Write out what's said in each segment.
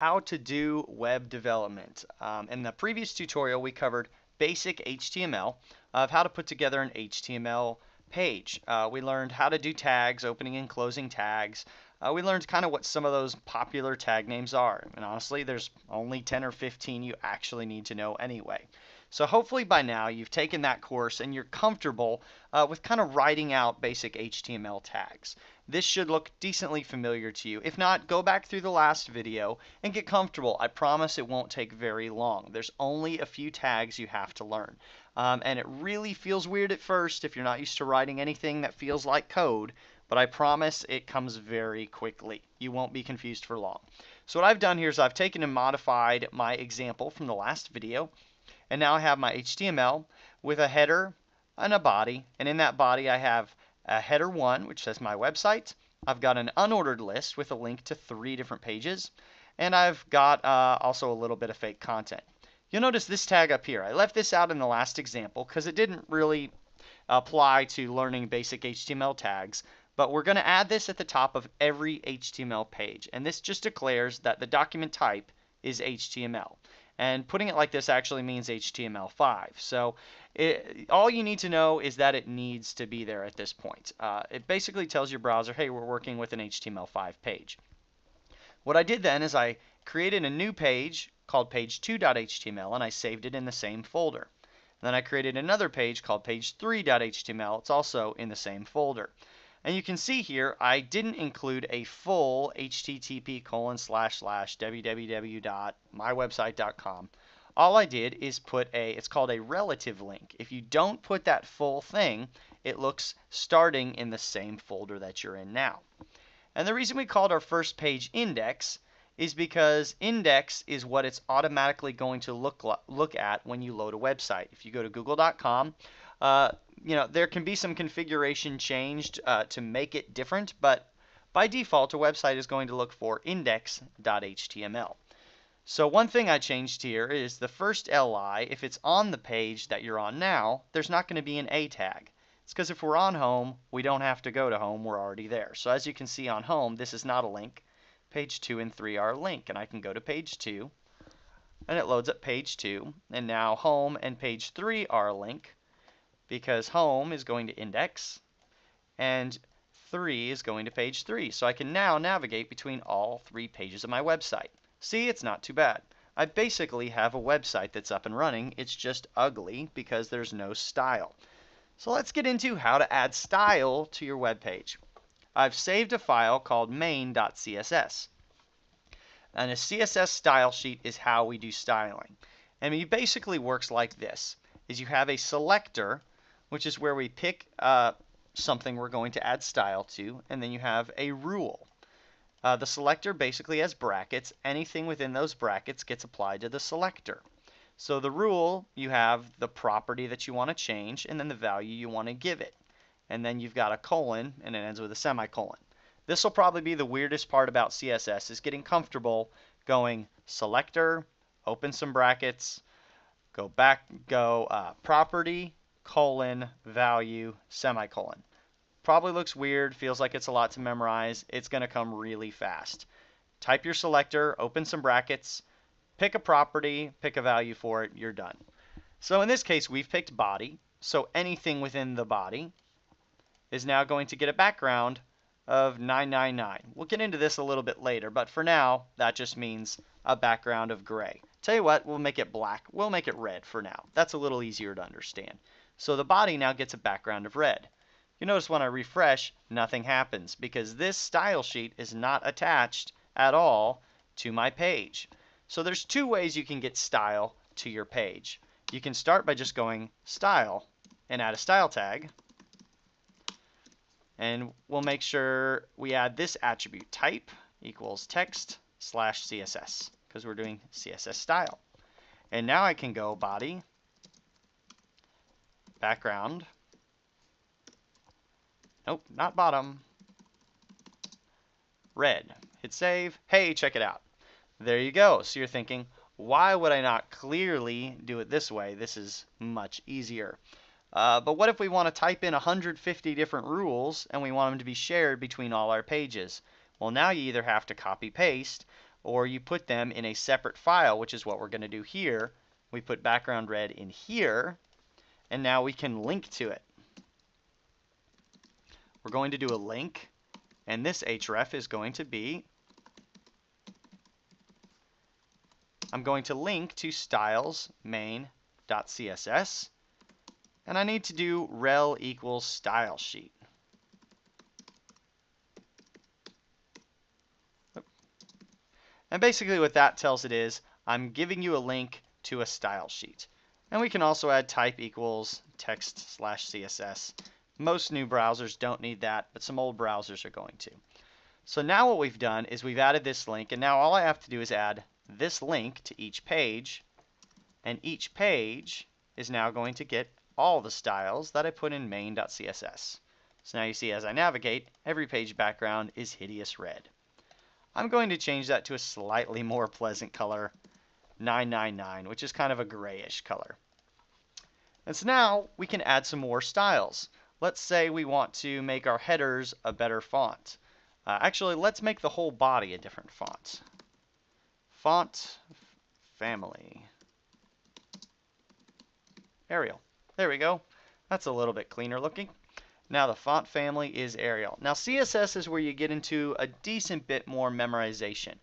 How to do web development. In the previous tutorial, we covered basic HTML of how to put together an HTML page. We learned how to do tags, opening and closing tags. We learned kind of what some of those popular tag names are. And honestly, there's only 10 or 15 you actually need to know anyway. So hopefully by now you've taken that course and you're comfortable with kind of writing out basic HTML tags. This should look decently familiar to you. If not, go back through the last video and get comfortable. I promise it won't take very long. There's only a few tags you have to learn. And it really feels weird at first if you're not used to writing anything that feels like code, but I promise it comes very quickly. You won't be confused for long. So what I've done here is I've taken and modified my example from the last video, and now I have my HTML with a header and a body, and in that body I have header 1, which says my website. I've got an unordered list with a link to 3 different pages, and I've got also a little bit of fake content. You'll notice this tag up here. I left this out in the last example because it didn't really apply to learning basic HTML tags, but we're going to add this at the top of every HTML page, and this just declares that the document type is HTML. And putting it like this actually means HTML5. So all you need to know is that it needs to be there at this point. It basically tells your browser, hey, we're working with an HTML5 page. What I did then is I created a new page called page2.html, and I saved it in the same folder. And then I created another page called page3.html. It's also in the same folder. And you can see here, I didn't include a full http://www.mywebsite.com. All I did is put it's called a relative link. If you don't put that full thing, it looks starting in the same folder that you're in now. And the reason we called our first page index is because index is what it's automatically going to look at when you load a website. If you go to google.com, there can be some configuration changed to make it different, but by default, a website is going to look for index.html. So one thing I changed here is the first li, if it's on the page that you're on now, there's not going to be an a tag. It's because if we're on home, we don't have to go to home, we're already there. So as you can see on home, this is not a link. Page 2 and 3 are a link, and I can go to page 2, and it loads up page 2, and now home and page 3 are a link, because home is going to index, and 3 is going to page 3. So I can now navigate between all 3 pages of my website. See, it's not too bad. I basically have a website that's up and running. It's just ugly because there's no style. So let's get into how to add style to your web page. I've saved a file called main.css. And a CSS style sheet is how we do styling. And it basically works like this. Is you have a selector, which is where we pick something we're going to add style to, and then you have a rule. The selector basically has brackets. Anything within those brackets gets applied to the selector. So the rule, you have the property that you want to change, and then the value you want to give it. And then you've got a colon, and it ends with a semicolon. This will probably be the weirdest part about CSS, is getting comfortable going selector, open some brackets, go property, colon, value, semicolon. Probably looks weird, feels like it's a lot to memorize. It's going to come really fast. Type your selector, open some brackets, pick a property, pick a value for it, you're done. So in this case, we've picked body, so anything within the body is now going to get a background of 999. We'll get into this a little bit later, but for now, that just means a background of gray. Tell you what, we'll make it black. We'll make it red for now. That's a little easier to understand. So the body now gets a background of red. You notice when I refresh, nothing happens because this style sheet is not attached at all to my page. So there's 2 ways you can get style to your page. You can start by just going style and add a style tag. And we'll make sure we add this attribute, type equals text/CSS, because we're doing CSS style. And now I can go body, background, nope, not bottom, red. Hit save. Hey, check it out. There you go. So you're thinking, why would I not clearly do it this way? This is much easier. But what if we want to type in 150 different rules and we want them to be shared between all our pages? Well, now you either have to copy paste or you put them in a separate file, which is what we're going to do here. We put background red in here, and now we can link to it. We're going to do a link, and this href is going to be, I'm going to link to styles main.css, and I need to do rel equals style sheet. And basically what that tells it is, I'm giving you a link to a style sheet. And we can also add type equals text/CSS. Most new browsers don't need that, but some old browsers are going to. So now what we've done is we've added this link, and now all I have to do is add this link to each page, and each page is now going to get all the styles that I put in main.css. So now you see as I navigate, every page background is hideous red. I'm going to change that to a slightly more pleasant color, 999, which is kind of a grayish color. And so now we can add some more styles. Let's say we want to make our headers a better font. Actually, let's make the whole body a different font. Font family. Arial. There we go. That's a little bit cleaner looking. Now the font family is Arial. Now CSS is where you get into a decent bit more memorization.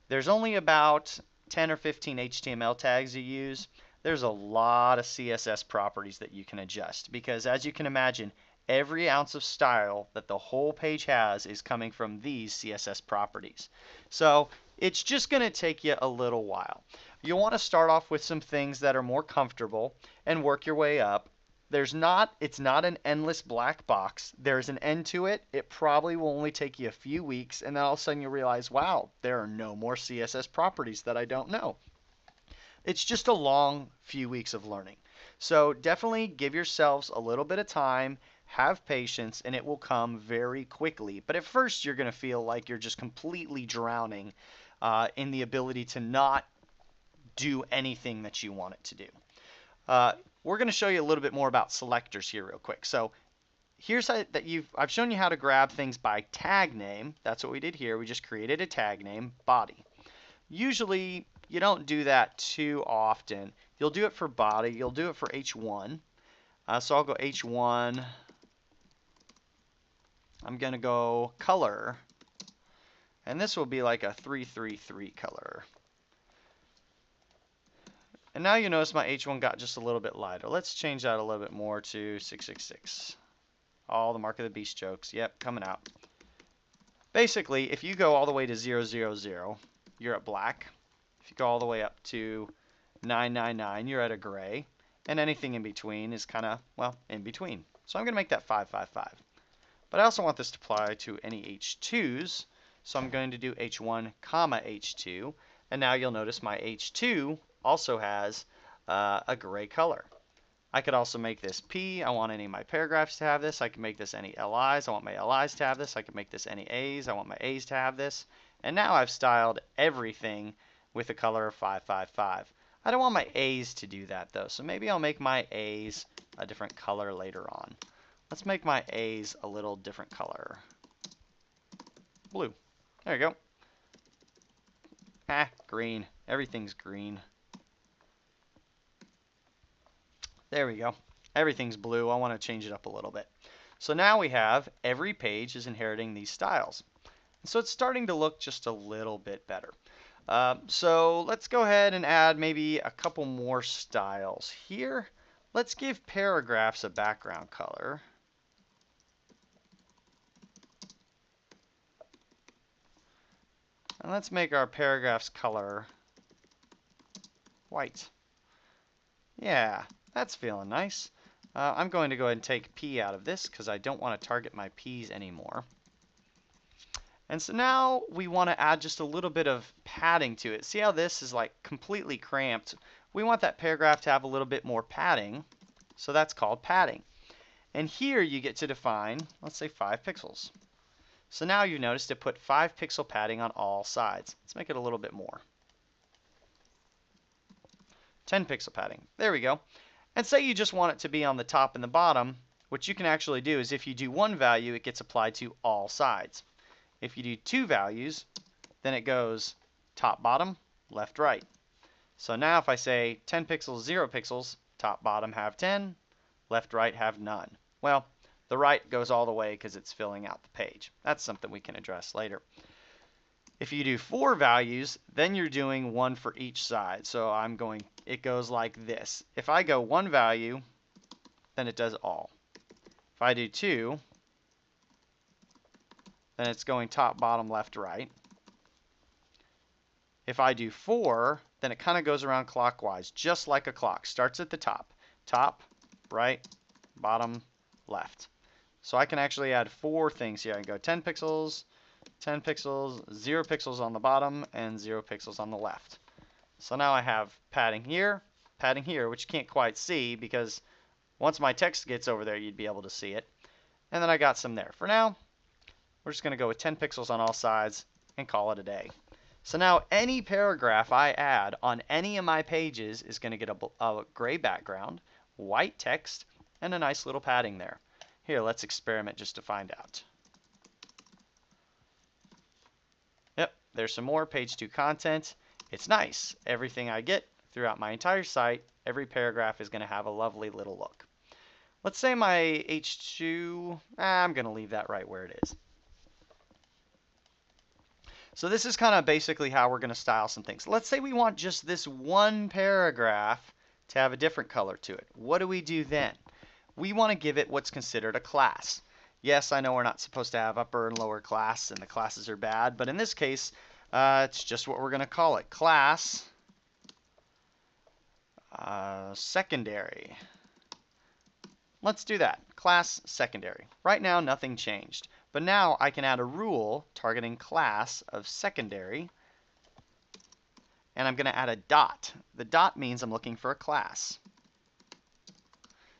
There's only about 10 or 15 HTML tags you use. There's a lot of CSS properties that you can adjust because, as you can imagine, every ounce of style that the whole page has is coming from these CSS properties. So it's just going to take you a little while. You'll want to start off with some things that are more comfortable and work your way up. It's not an endless black box. There's an end to it. It probably will only take you a few weeks, and then all of a sudden you realize, wow, there are no more CSS properties that I don't know. It's just a long few weeks of learning. So definitely give yourselves a little bit of time, have patience, and it will come very quickly. But at first you're going to feel like you're just completely drowning in the ability to not do anything that you want it to do. We're going to show you a little bit more about selectors here real quick. So here's I've shown you how to grab things by tag name. That's what we did here. We just created a tag name, body. Usually you don't do that too often. You'll do it for body. You'll do it for H1. So I'll go H1. I'm going to go color. And this will be like a 333 color. And now you notice my H1 got just a little bit lighter. Let's change that a little bit more to 666. All the Mark of the Beast jokes. Yep, coming out. Basically, if you go all the way to 000, you're at black. If you go all the way up to 999, you're at a gray. And anything in between is kind of, well, in between. So I'm going to make that 555. But I also want this to apply to any H2s. So I'm going to do H1, comma H2. And now you'll notice my H2 also has a gray color. I could also make this P. I want any of my paragraphs to have this. I can make this any LIs. I want my LIs to have this. I can make this any A's. I want my A's to have this. And now I've styled everything with a color of 555. I don't want my A's to do that though, so maybe I'll make my A's a different color later on. Let's make my A's a little different color. Blue. There you go. Green. Everything's green. There we go. Everything's blue. I want to change it up a little bit. So now we have every page is inheriting these styles. So it's starting to look just a little bit better. So let's go ahead and add maybe a couple more styles here. Let's give paragraphs a background color. And let's make our paragraphs color white. Yeah, that's feeling nice. I'm going to go ahead and take P out of this because I don't want to target my P's anymore. And so now we want to add just a little bit of padding to it. See how this is like completely cramped? We want that paragraph to have a little bit more padding. So that's called padding. And here you get to define, let's say 5 pixels. So now you've noticed it put 5 pixel padding on all sides. Let's make it a little bit more. 10 pixel padding. There we go. And say you just want it to be on the top and the bottom. What you can actually do is if you do one value, it gets applied to all sides. If you do 2 values, then it goes top, bottom, left, right. So now if I say 10 pixels, 0 pixels, top, bottom have 10, left, right have none. Well, the right goes all the way because it's filling out the page. That's something we can address later. If you do 4 values, then you're doing one for each side. So it goes like this. If I go 1 value, then it does all. If I do 2, then it's going top, bottom, left, right. If I do 4, then it kind of goes around clockwise, just like a clock. Starts at the top. Top, right, bottom, left. So I can actually add 4 things here. I can go 10 pixels, 10 pixels, 0 pixels on the bottom, and 0 pixels on the left. So now I have padding here, which you can't quite see because once my text gets over there, you'd be able to see it. And then I got some there. For now, we're just going to go with 10 pixels on all sides and call it a day. So now any paragraph I add on any of my pages is going to get a gray background, white text, and a nice little padding there. Here, let's experiment just to find out. Yep, there's some more page 2 content. It's nice. Everything I get throughout my entire site, every paragraph is going to have a lovely little look. Let's say my H2, I'm going to leave that right where it is. So this is kind of basically how we're going to style some things. Let's say we want just this one paragraph to have a different color to it. What do we do then? We want to give it what's considered a class. Yes, I know we're not supposed to have upper and lower class, and the classes are bad, but in this case, it's just what we're going to call it. Class secondary. Let's do that. Class secondary. Right now, nothing changed. But now I can add a rule targeting class of secondary, and I'm going to add a dot. The dot means I'm looking for a class.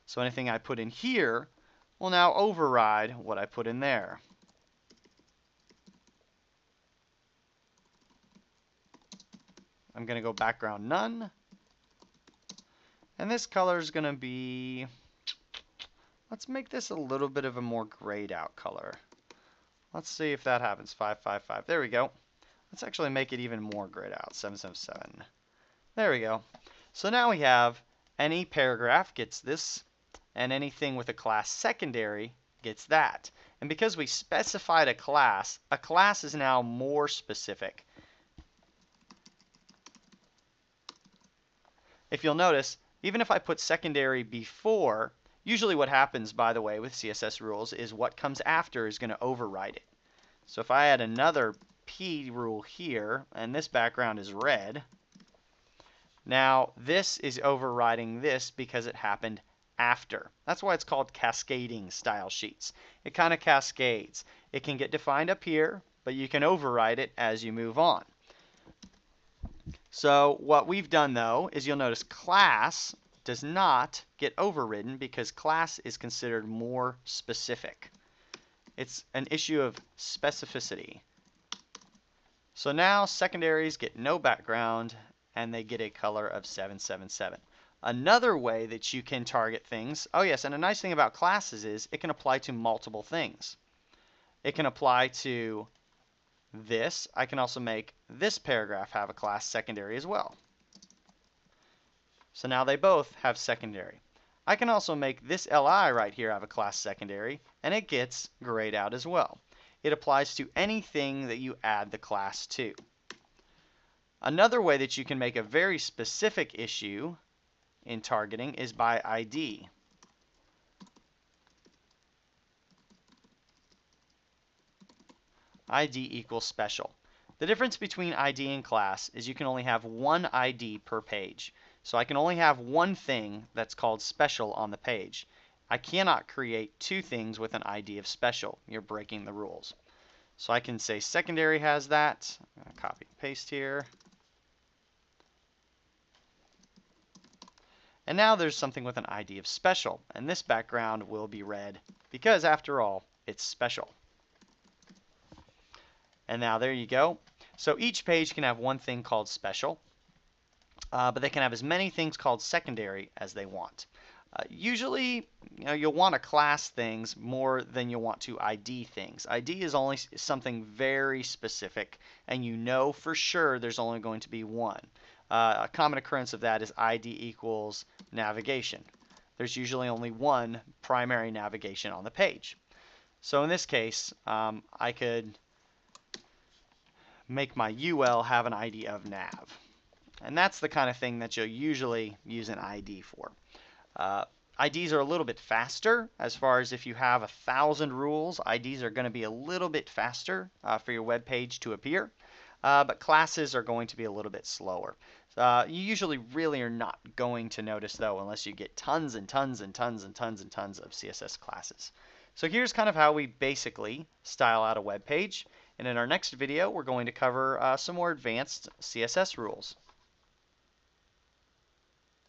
So anything I put in here will now override what I put in there. I'm going to go background none. And this color is going to be, let's make this a little bit of a more grayed out color. Let's see if that happens. 555. There we go. Let's actually make it even more grayed out. 777. There we go. So now we have any paragraph gets this, and anything with a class secondary gets that. And because we specified a class is now more specific. If you'll notice, even if I put secondary before, usually what happens, by the way, with CSS rules is what comes after is going to override it. So if I add another P rule here, and this background is red, now this is overriding this because it happened after. That's why it's called cascading style sheets. It kind of cascades. It can get defined up here, but you can override it as you move on. So what we've done, though, is you'll notice class does not get overridden because class is considered more specific. It's an issue of specificity. So now secondaries get no background and they get a color of 777. Another way that you can target things, oh yes, and a nice thing about classes is it can apply to multiple things. It can apply to this. I can also make this paragraph have a class secondary as well. So now they both have secondary. I can also make this LI right here have a class secondary, and it gets grayed out as well. It applies to anything that you add the class to. Another way that you can make a very specific issue in targeting is by ID. ID equals special. The difference between ID and class is you can only have one ID per page. So I can only have one thing that's called special on the page. I cannot create two things with an ID of special. You're breaking the rules. So I can say secondary has that. I'm going to copy and paste here. And now there's something with an ID of special. And this background will be red because, after all, it's special. And now there you go. So each page can have one thing called special. But they can have as many things called secondary as they want. Usually, you'll want to class things more than you'll want to ID things. ID is only something very specific, and you know for sure there's only going to be one. A common occurrence of that is ID equals navigation. There's usually only one primary navigation on the page. So in this case, I could make my UL have an ID of nav. And that's the kind of thing that you'll usually use an ID for. IDs are a little bit faster as far as if you have 1,000 rules, IDs are going to be a little bit faster for your web page to appear, but classes are going to be a little bit slower. You usually really are not going to notice though unless you get tons and tons and tons and tons and tons of CSS classes. So here's kind of how we basically style out a web page, and in our next video we're going to cover some more advanced CSS rules.